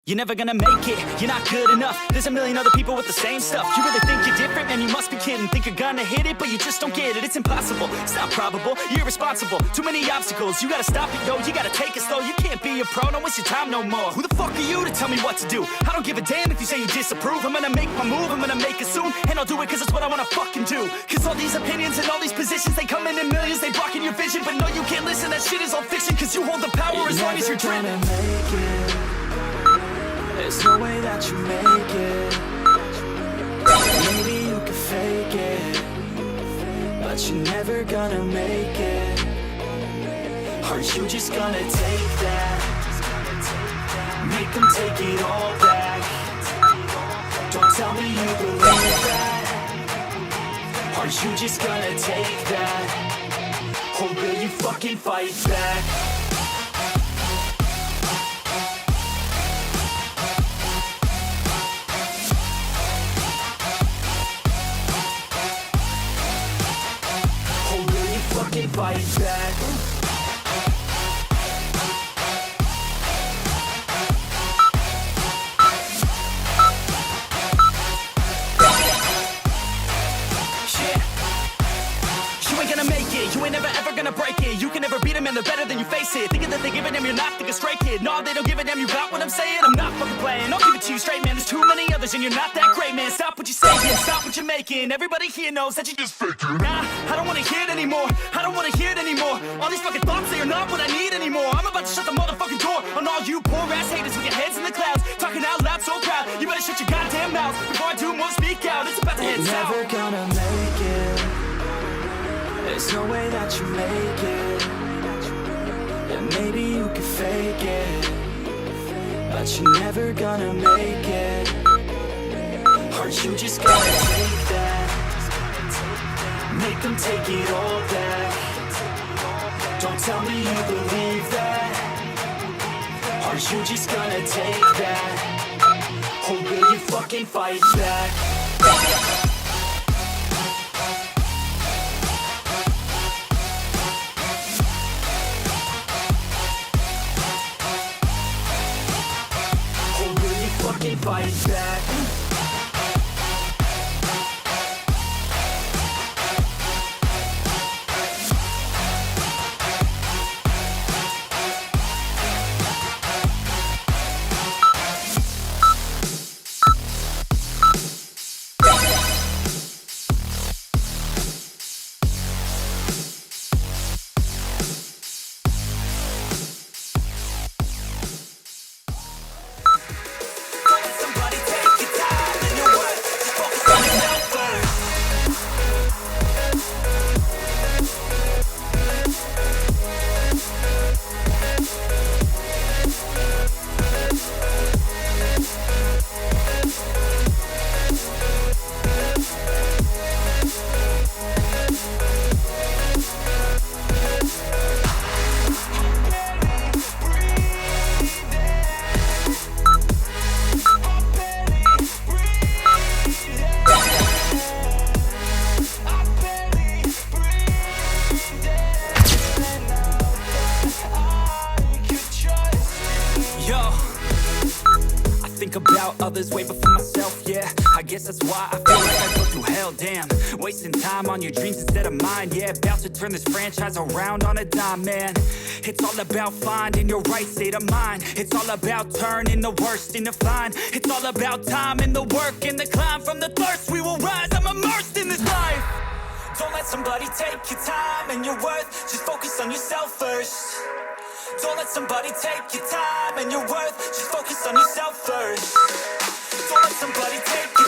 You're never gonna make it, you're not good enough. There's a million other people with the same stuff. You really think you're different? Man, you must be kidding. Think you're gonna hit it, but you just don't get it. It's impossible, it's not probable, you're irresponsible. Too many obstacles, you gotta stop it, yo. You gotta take it slow, you can't be a pro. Don't waste your time no more. Who the fuck are you to tell me what to do? I don't give a damn if you say you disapprove. I'm gonna make my move, I'm gonna make it soon. And I'll do it cause it's what I wanna fucking do. Cause all these opinions and all these positions, they come in millions, they blocking your vision. But no, you can't listen, that shit is all fiction. Cause you hold the power as long as you're dreaming. There's no way that you make it. Maybe you can fake it, but you're never gonna make it. Aren't you just gonna take that? Make them take it all back. Don't tell me you believe that. Aren't you just gonna take that? Or will you fucking fight back? Fight back. You ain't gonna make it, you ain't never ever gonna break it. You can never beat them and they're better than you face it. Thinking that they give a damn, you're not thinking straight, kid. No, they don't give a damn, you got what I'm saying? I'm not fucking playing, I'll give it to you straight, man. There's too many others and you're not that great, man. Stop what you're saying, stop what you're making. Everybody here knows that you just faking. Nah, I don't wanna hear it anymore, I don't wanna hear it anymore. All these fucking thoughts, they are not what I need anymore. I'm about to shut the motherfucking door on all you poor ass haters with your heads in the clouds, talking out loud so proud. You better shut your goddamn mouth before I do more, speak out. It's about to head south. You're never gonna make it. There's no way that you make it. Yeah, maybe you can fake it, but you're never gonna make it. Aren't you just gonna take that? Make them take it all back. Don't tell me you believe that. Aren't you just gonna take that? Or will you fucking fight back? Fight back. About others way before myself, yeah. I guess that's why I feel like I go through hell, damn. Wasting time on your dreams instead of mine, yeah. About to turn this franchise around on a dime, man. It's all about finding your right state of mind. It's all about turning the worst into fine. It's all about time and the work and the climb. From the thirst we will rise, I'm immersed in this life. Don't let somebody take your time and your worth. Just focus on yourself first. Don't let somebody take your time and your worth. Just focus on yourself first. Don't let somebody take your